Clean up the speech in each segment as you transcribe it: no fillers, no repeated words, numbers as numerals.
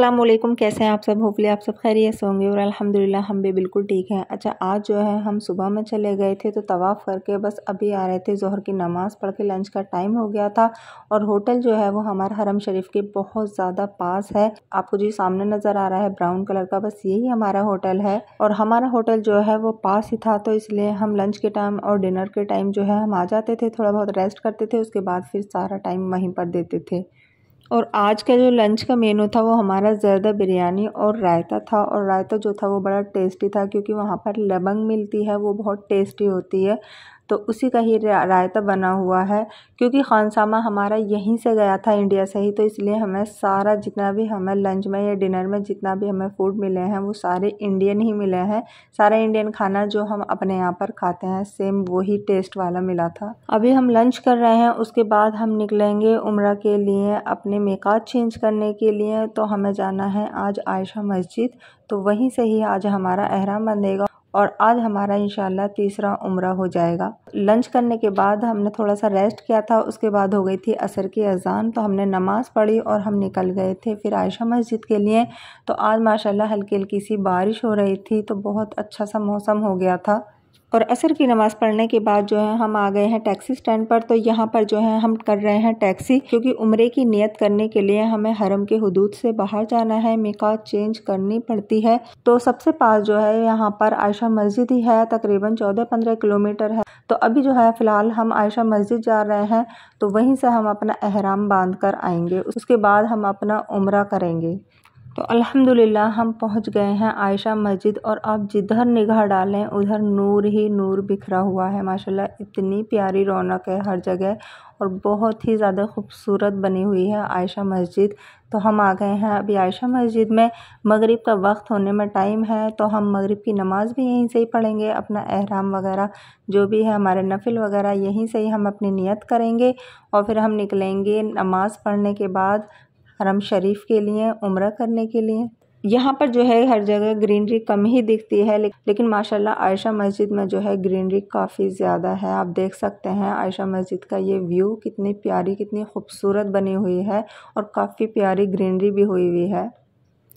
अस्सलाम वालेकुम। कैसे हैं आप सब? होपफुली आप सब खैरियत से होंगे और अल्हम्दुलिल्लाह हम भी बिल्कुल ठीक हैं। अच्छा, आज जो है हम सुबह में चले गए थे तो तवाफ़ करके बस अभी आ रहे थे। ज़ोहर की नमाज़ पढ़ के लंच का टाइम हो गया था और होटल जो है वो हमारा हरम शरीफ के बहुत ज़्यादा पास है। आपको जो सामने नज़र आ रहा है ब्राउन कलर का, बस यही हमारा होटल है और हमारा होटल जो है वो पास ही था, तो इसलिए हम लंच के टाइम और डिनर के टाइम जो है हम आ जाते थे, थोड़ा बहुत रेस्ट करते थे, उसके बाद फिर सारा टाइम वहीं पर देते थे। और आज का जो लंच का मेनू था वो हमारा ज़र्दा बिरयानी और रायता था, और रायता जो था वो बड़ा टेस्टी था क्योंकि वहाँ पर लबंग मिलती है, वो बहुत टेस्टी होती है, तो उसी का ही रायता बना हुआ है। क्योंकि खानसामा हमारा यहीं से गया था, इंडिया से ही, तो इसलिए हमें सारा जितना भी हमें लंच में या डिनर में जितना भी हमें फूड मिले हैं वो सारे इंडियन ही मिले हैं। सारा इंडियन खाना जो हम अपने यहाँ पर खाते हैं सेम वही टेस्ट वाला मिला था। अभी हम लंच कर रहे हैं, उसके बाद हम निकलेंगे उम्रा के लिए, अपने मिकात चेंज करने के लिए। तो हमें जाना है आज आयशा मस्जिद, तो वहीं से ही आज हमारा एहराम बंधेगा और आज हमारा इंशाल्लाह तीसरा उम्रा हो जाएगा। लंच करने के बाद हमने थोड़ा सा रेस्ट किया था, उसके बाद हो गई थी असर की अजान, तो हमने नमाज़ पढ़ी और हम निकल गए थे फिर आयशा मस्जिद के लिए। तो आज माशाल्लाह हल्की हल्की सी बारिश हो रही थी, तो बहुत अच्छा सा मौसम हो गया था। और असर की नमाज़ पढ़ने के बाद जो है हम आ गए हैं टैक्सी स्टैंड पर। तो यहाँ पर जो है हम कर रहे हैं टैक्सी, क्योंकि उम्रे की नियत करने के लिए हमें हरम के हुदूद से बाहर जाना है, मिकात चेंज करनी पड़ती है। तो सबसे पास जो है यहाँ पर आयशा मस्जिद ही है, तकरीबन 14-15 किलोमीटर है। तो अभी जो है फ़िलहाल हम आयशा मस्जिद जा रहे हैं, तो वहीं से हम अपना एहराम बांध कर आएंगे, उसके बाद हम अपना उम्रा करेंगे। तो अल्हम्दुलिल्लाह हम पहुंच गए हैं आयशा मस्जिद, और आप जिधर निगाह डालें उधर नूर ही नूर बिखरा हुआ है। माशाल्लाह इतनी प्यारी रौनक है हर जगह और बहुत ही ज़्यादा खूबसूरत बनी हुई है आयशा मस्जिद। तो हम आ गए हैं अभी आयशा मस्जिद में। मगरिब का वक्त होने में टाइम है, तो हम मगरिब की नमाज़ भी यहीं से ही पढ़ेंगे, अपना एहराम वगैरह जो भी है हमारे नफिल वगैरह यहीं से ही हम अपनी नियत करेंगे और फिर हम निकलेंगे नमाज़ पढ़ने के बाद हरम शरीफ के लिए, उम्रा करने के लिए। यहाँ पर जो है हर जगह ग्रीनरी कम ही दिखती है, लेकिन माशाल्लाह आयशा मस्जिद में जो है ग्रीनरी काफ़ी ज़्यादा है। आप देख सकते हैं आयशा मस्जिद का ये व्यू कितनी प्यारी, कितनी खूबसूरत बनी हुई है और काफ़ी प्यारी ग्रीनरी भी हुई है।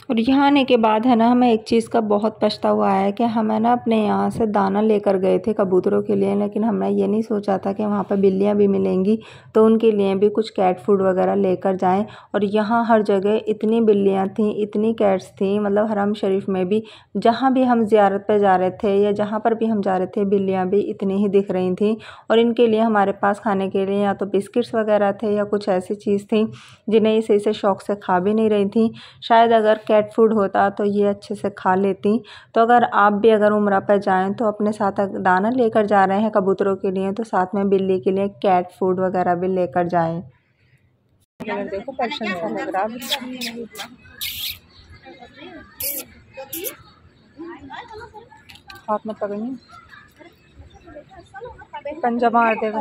और यहाँ आने के बाद है ना हमें एक चीज़ का बहुत पछतावा है कि हमें ना अपने यहाँ से दाना लेकर गए थे कबूतरों के लिए, लेकिन हमने ये नहीं सोचा था कि वहाँ पर बिल्लियाँ भी मिलेंगी, तो उनके लिए भी कुछ कैट फूड वगैरह लेकर जाएं। और यहाँ हर जगह इतनी बिल्लियाँ थीं, इतनी कैट्स थीं, मतलब हरम शरीफ में भी जहाँ भी हम ज़ियारत पर जा रहे थे या जहाँ पर भी हम जा रहे थे बिल्लियाँ भी इतनी ही दिख रही थीं। और इनके लिए हमारे पास खाने के लिए या तो बिस्किट्स वगैरह थे या कुछ ऐसी चीज़ थी जिन्हें ये सही से शौक़ से खा भी नहीं रही थी। शायद अगर कैट फूड होता तो ये अच्छे से खा लेती। तो अगर आप भी अगर उम्रा पर जाएं तो अपने साथ दाना लेकर जा रहे हैं कबूतरों के लिए, तो साथ में बिल्ली के लिए कैट फूड वगैरह भी लेकर जाएं। देखो पर्सन सा लग रहा है, हाथ में पकड़नी पंजा मार देगा।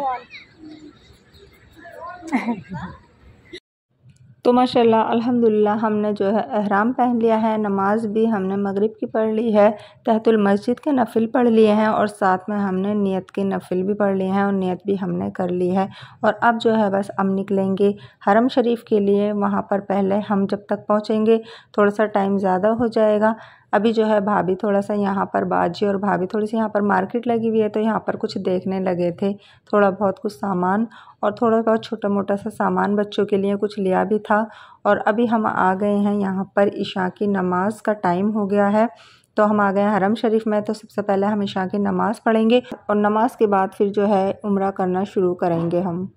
तो माशाल्लाह अल्हम्दुलिल्लाह हमने जो है एहराम पहन लिया है, नमाज भी हमने मगरिब की पढ़ ली है, तहतुल मस्जिद के नफिल पढ़ लिए हैं और साथ में हमने नियत के नफिल भी पढ़ लिए हैं और नियत भी हमने कर ली है। और अब जो है बस हम निकलेंगे हरम शरीफ के लिए। वहाँ पर पहले हम जब तक पहुँचेंगे थोड़ा सा टाइम ज़्यादा हो जाएगा। अभी जो है भाभी थोड़ा सा यहाँ पर, बाजी और भाभी थोड़ी सी यहाँ पर मार्केट लगी हुई है, तो यहाँ पर कुछ देखने लगे थे, थोड़ा बहुत कुछ सामान और थोड़ा बहुत छोटा मोटा सा सामान बच्चों के लिए कुछ लिया भी था। और अभी हम आ गए हैं यहाँ पर, इशा की नमाज का टाइम हो गया है, तो हम आ गए हैं हरम शरीफ में। तो सबसे पहले हम इशा की नमाज़ पढ़ेंगे और नमाज के बाद फिर जो है उम्रा करना शुरू करेंगे हम।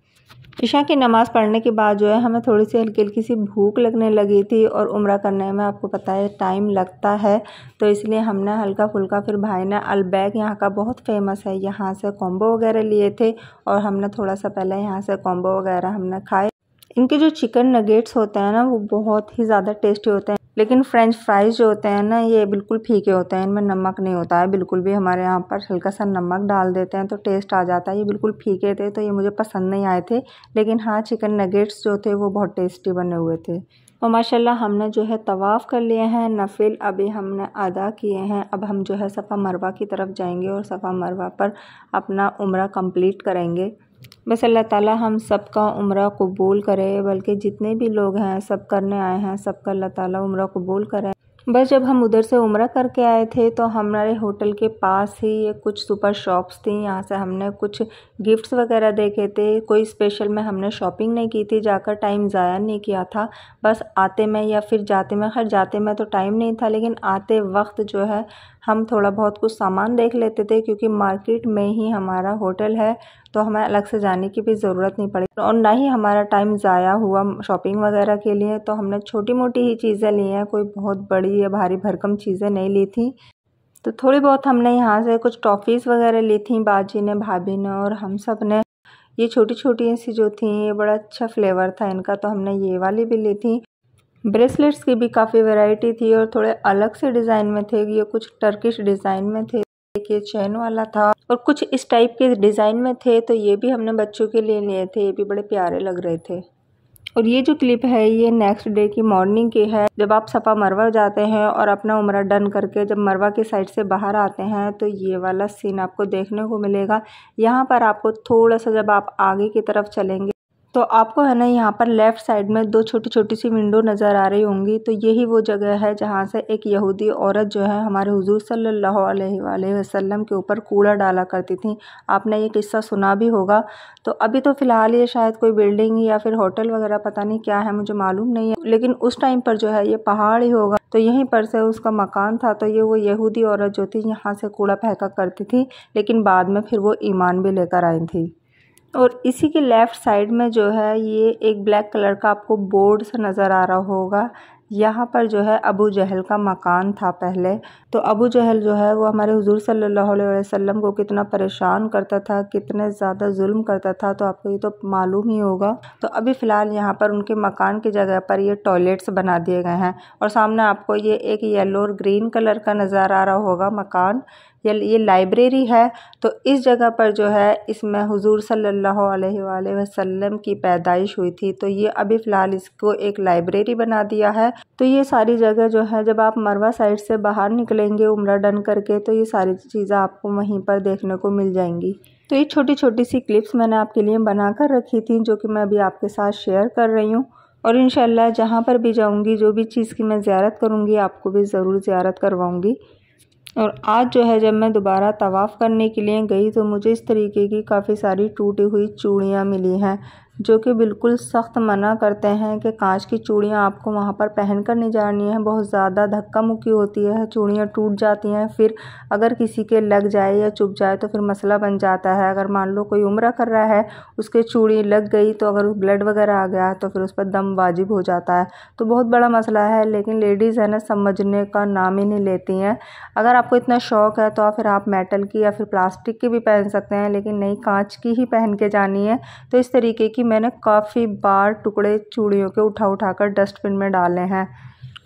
इशा की नमाज़ पढ़ने के बाद जो है हमें थोड़ी सी हल्की हल्की सी भूख लगने लगी थी, और उम्रा करने में आपको पता है टाइम लगता है, तो इसलिए हमने हल्का फुल्का, फिर भाई ने अलबैग यहाँ का बहुत फेमस है, यहाँ से कॉम्बो वगैरह लिए थे और हमने थोड़ा सा पहले यहाँ से कॉम्बो वगैरह हमने खाए। इनके जो चिकन नगेट्स होते हैं ना वो बहुत ही ज़्यादा टेस्टी होते हैं, लेकिन फ्रेंच फ्राइज़ जो होते हैं ना ये बिल्कुल फीके होते हैं, इनमें नमक नहीं होता है बिल्कुल भी। हमारे यहाँ पर हल्का सा नमक डाल देते हैं तो टेस्ट आ जाता है, ये बिल्कुल फीके थे तो ये मुझे पसंद नहीं आए थे। लेकिन हाँ, चिकन नगेट्स जो थे वो बहुत टेस्टी बने हुए थे। और माशाल्लाह हमने जो है तवाफ़ कर लिए हैं, नफिल अभी हमने अदा किए हैं। अब हम जो है सफ़ा मरवा की तरफ जाएंगे और सफ़ा मरवा पर अपना उम्रा कंप्लीट करेंगे। बस अल्लाह ताला हम सबका उम्रा कबूल करे, बल्कि जितने भी लोग हैं सब करने आए हैं सबका अल्लाह ताला उम्रा कबूल करे। बस जब हम उधर से उम्रा करके आए थे तो हमारे होटल के पास ही ये कुछ सुपर शॉप्स थी, यहाँ से हमने कुछ गिफ्ट्स वगैरह देखे थे। कोई स्पेशल में हमने शॉपिंग नहीं की थी, जाकर टाइम ज़ाया नहीं किया था। बस आते में या फिर जाते में, खैर जाते में तो टाइम नहीं था, लेकिन आते वक्त जो है हम थोड़ा बहुत कुछ सामान देख लेते थे, क्योंकि मार्केट में ही हमारा होटल है तो हमें अलग से जाने की भी ज़रूरत नहीं पड़ी और ना ही हमारा टाइम ज़ाया हुआ शॉपिंग वगैरह के लिए। तो हमने छोटी मोटी ही चीज़ें ली हैं, कोई बहुत बड़ी या भारी भरकम चीज़ें नहीं ली थी। तो थोड़ी बहुत हमने यहाँ से कुछ टॉफ़ीज़ वगैरह ली थी बाजी ने, भाभी ने और हम सब ने। ये छोटी छोटी सी जो थी, ये बड़ा अच्छा फ्लेवर था इनका, तो हमने ये वाली भी ली थी। ब्रेसलेट्स की भी काफ़ी वैरायटी थी और थोड़े अलग से डिज़ाइन में थे, ये कुछ टर्किश डिज़ाइन में थे, ये चैन वाला था और कुछ इस टाइप के डिज़ाइन में थे, तो ये भी हमने बच्चों के लिए लिए थे, ये भी बड़े प्यारे लग रहे थे। और ये जो क्लिप है ये नेक्स्ट डे की मॉर्निंग की है, जब आप सफ़ा मरवा जाते हैं और अपना उम्रा डन करके जब मरवा की साइड से बाहर आते हैं तो ये वाला सीन आपको देखने को मिलेगा। यहाँ पर आपको थोड़ा सा जब आप आगे की तरफ चलेंगे तो आपको है ना यहाँ पर लेफ़्ट साइड में दो छोटी छोटी सी विंडो नज़र आ रही होंगी, तो यही वो जगह है जहाँ से एक यहूदी औरत जो है हमारे हुजूर सल्लल्लाहु अलैहि वसल्लम के ऊपर कूड़ा डाला करती थी। आपने ये किस्सा सुना भी होगा। तो अभी तो फ़िलहाल ये शायद कोई बिल्डिंग या फिर होटल वगैरह पता नहीं क्या है, मुझे मालूम नहीं है, लेकिन उस टाइम पर जो है ये पहाड़ ही होगा, तो यहीं पर से उसका मकान था। तो ये वो यहूदी औरत जो थी यहाँ से कूड़ा फेंका करती थी, लेकिन बाद में फिर वो ईमान भी लेकर आई थी। और इसी के लेफ़्ट साइड में जो है ये एक ब्लैक कलर का आपको बोर्ड सा नज़र आ रहा होगा, यहाँ पर जो है अबू जहल का मकान था पहले। तो अबू जहल जो है वो हमारे हुजूर सल्लल्लाहु अलैहि वसल्लम को कितना परेशान करता था, कितने ज़्यादा जुल्म करता था, तो आपको ये तो मालूम ही होगा। तो अभी फ़िलहाल यहाँ पर उनके मकान की जगह पर ये टॉयलेट्स बना दिए गए हैं और सामने आपको ये एक येलो और ग्रीन कलर का नज़र आ रहा होगा मकान, ये लाइब्रेरी है। तो इस जगह पर जो है इसमें हुजूर सल्लल्लाहु अलैहि वसल्लम की पैदाइश हुई थी, तो ये अभी फ़िलहाल इसको एक लाइब्रेरी बना दिया है। तो ये सारी जगह जो है जब आप मरवा साइड से बाहर निकलेंगे उम्रा डन करके, तो ये सारी चीज़ें आपको वहीं पर देखने को मिल जाएंगी। तो ये छोटी छोटी सी क्लिप्स मैंने आपके लिए बना कर रखी थी, जो कि मैं अभी आपके साथ शेयर कर रही हूँ। और इंशाल्लाह जहाँ पर भी जाऊँगी, जो भी चीज़ की मैं ज़ियारत करूँगी, आपको भी ज़रूर ज़ियारत करवाऊँगी। और आज जो है जब मैं दोबारा तवाफ़ करने के लिए गई तो मुझे इस तरीके की काफ़ी सारी टूटी हुई चूड़ियाँ मिली हैं, जो कि बिल्कुल सख्त मना करते हैं कि कांच की चूड़ियाँ आपको वहाँ पर पहन कर नहीं जानी है। बहुत ज़्यादा धक्का मुक्की होती है, चूड़ियाँ टूट जाती हैं, फिर अगर किसी के लग जाए या चुभ जाए तो फिर मसला बन जाता है। अगर मान लो कोई उम्रा कर रहा है, उसके चूड़ी लग गई, तो अगर ब्लड वगैरह आ गया तो फिर उस पर दम वाजिब हो जाता है, तो बहुत बड़ा मसला है। लेकिन लेडीज़ है ना समझने का नाम ही नहीं लेती हैं। अगर आपको इतना शौक़ है तो फिर आप मेटल की या फिर प्लास्टिक की भी पहन सकते हैं, लेकिन नहीं, कांच की ही पहन के जानी है। तो इस तरीके की मैंने काफ़ी बार टुकड़े चूड़ियों के उठा कर डस्टबिन में डाले हैं।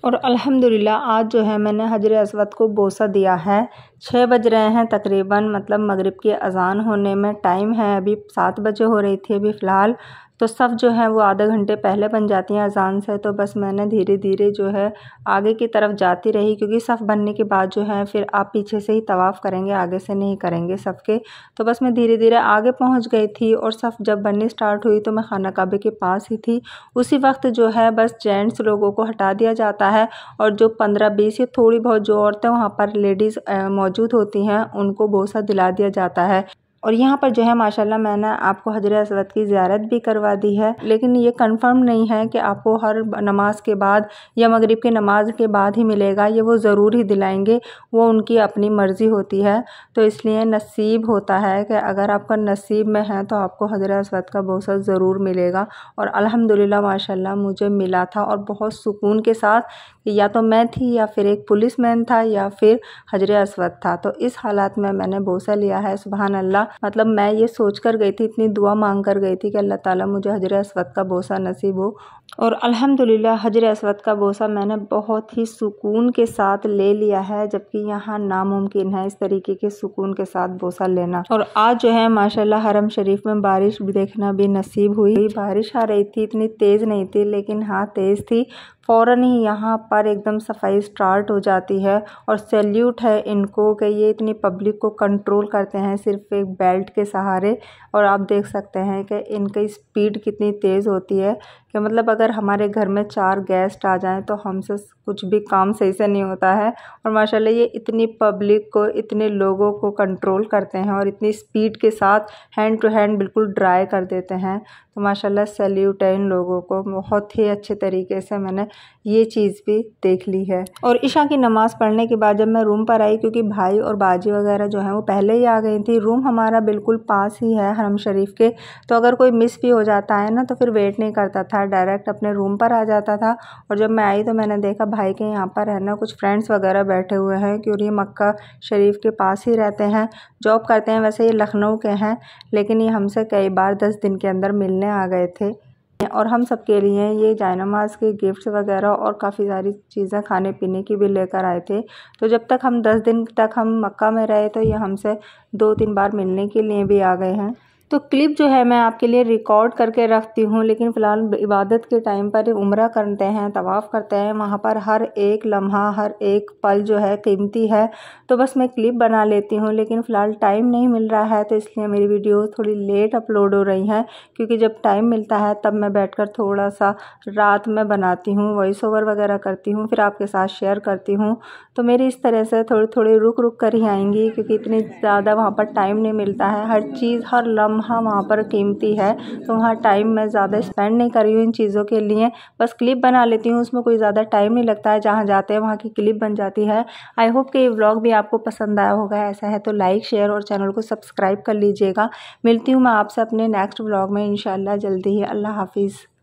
और अल्हम्दुलिल्लाह आज जो है मैंने हजर अस्वद को बोसा दिया है। 6 बज रहे हैं तकरीबन, मतलब मगरिब की अज़ान होने में टाइम है, अभी 7 बजे हो रही थी अभी फ़िलहाल। तो सफ़ जो है वो आधे घंटे पहले बन जाती हैं अज़ान से, तो बस मैंने धीरे धीरे जो है आगे की तरफ जाती रही, क्योंकि सफ़ बनने के बाद जो है फिर आप पीछे से ही तवाफ़ करेंगे, आगे से नहीं करेंगे सफ़ के। तो बस मैं धीरे धीरे आगे पहुंच गई थी और सफ़ जब बननी स्टार्ट हुई तो मैं खाना काबे के पास ही थी। उसी वक्त जो है बस जेंट्स लोगों को हटा दिया जाता है और जो 15-20 या थोड़ी बहुत जो औरतें वहाँ पर लेडीज़ मौजूद होती हैं उनको बोसा दिला दिया जाता है। और यहाँ पर जो है माशाल्लाह मैंने आपको हजर अस्वद की ज़ियारत भी करवा दी है, लेकिन ये कंफर्म नहीं है कि आपको हर नमाज के बाद या मगरिब की नमाज के बाद ही मिलेगा, ये वो ज़रूर ही दिलाएंगे, वो उनकी अपनी मर्ज़ी होती है। तो इसलिए नसीब होता है कि अगर आपका नसीब में है तो आपको हजर अस्वद का बोसा ज़रूर मिलेगा। और अल्हम्दुलिल्लाह माशाल्लाह मुझे मिला था और बहुत सुकून के साथ, या तो मैं थी या फिर एक पुलिसमैन था या फिर हजर अस्वद था। तो इस हालात में मैंने बोसा लिया है। सुबहान अल्लाह, मतलब मैं ये सोच कर गई थी, इतनी दुआ मांग कर गई थी कि अल्लाह ताला मुझे हजर अस्वद का बोसा नसीब हो। और अल्हम्दुलिल्लाह हजर अस्वद का बोसा मैंने बहुत ही सुकून के साथ ले लिया है, जबकि यहाँ नामुमकिन है इस तरीके के सुकून के साथ बोसा लेना। और आज जो है माशाल्लाह हरम शरीफ में बारिश भी देखना भी नसीब हुई। बारिश आ रही थी, इतनी तेज़ नहीं थी लेकिन हाँ तेज़ थी। फ़ौरन ही यहाँ पर एकदम सफाई स्टार्ट हो जाती है। और सैल्यूट है इनको कि ये इतनी पब्लिक को कंट्रोल करते हैं सिर्फ एक बेल्ट के सहारे। और आप देख सकते हैं कि इनकी स्पीड कितनी तेज़ होती है कि मतलब अगर हमारे घर में 4 गेस्ट आ जाएं तो हमसे कुछ भी काम सही से नहीं होता है। और माशाल्लाह ये इतनी पब्लिक को, इतने लोगों को कंट्रोल करते हैं और इतनी स्पीड के साथ हैंड टू हैंड बिल्कुल ड्राई कर देते हैं। तो माशाल्लाह सैल्यूट है इन लोगों को। बहुत ही अच्छे तरीके से मैंने ये चीज़ भी देख ली है। और इशा की नमाज़ पढ़ने के बाद जब मैं रूम पर आई, क्योंकि भाई और बाजी वगैरह जो हैं वो पहले ही आ गई थी। रूम हमारा बिल्कुल पास ही है हरम शरीफ के, तो अगर कोई मिस भी हो जाता है ना तो फिर वेट नहीं करता था, डायरेक्ट अपने रूम पर आ जाता था। और जब मैं आई तो मैंने देखा भाई के यहाँ पर है ना कुछ फ्रेंड्स वगैरह बैठे हुए हैं, क्योंकि ये मक्का शरीफ के पास ही रहते हैं, जॉब करते हैं। वैसे ये लखनऊ के हैं, लेकिन ये हमसे कई बार 10 दिन के अंदर मिलने आ गए थे। और हम सब के लिए ये जायनमाज़ के गिफ्ट्स वगैरह और काफ़ी सारी चीज़ें खाने पीने की भी लेकर आए थे। तो जब तक हम 10 दिन तक हम मक्का में रहे तो ये हमसे 2-3 बार मिलने के लिए भी आ गए हैं। तो क्लिप जो है मैं आपके लिए रिकॉर्ड करके रखती हूँ, लेकिन फ़िलहाल इबादत के टाइम पर उम्रा करते हैं, तवाफ़ करते हैं, वहाँ पर हर एक लम्हा, हर एक पल जो है कीमती है। तो बस मैं क्लिप बना लेती हूँ, लेकिन फ़िलहाल टाइम नहीं मिल रहा है तो इसलिए मेरी वीडियो थोड़ी लेट अपलोड हो रही हैं। क्योंकि जब टाइम मिलता है तब मैं बैठकर थोड़ा सा रात में बनाती हूँ, वॉइस ओवर वगैरह करती हूँ, फिर आपके साथ शेयर करती हूँ। तो मेरी इस तरह से थोड़ी थोड़ी रुक रुक कर ही आएंगी, क्योंकि इतनी ज़्यादा वहाँ पर टाइम नहीं मिलता है। हर चीज़, हर लम्हा वहाँ पर कीमती है, तो वहाँ टाइम मैं ज़्यादा स्पेंड नहीं कर रही हूँ इन चीज़ों के लिए। बस क्लिप बना लेती हूँ, उसमें कोई ज़्यादा टाइम नहीं लगता है, जहाँ जाते हैं वहाँ की क्लिप बन जाती है। आई होप कि ये व्लॉग भी आपको पसंद आया होगा। ऐसा है तो लाइक, शेयर और चैनल को सब्सक्राइब कर लीजिएगा। मिलती हूँ मैं आपसे अपने नेक्स्ट व्लॉग में इंशाल्लाह जल्दी ही। अल्लाह हाफिज़।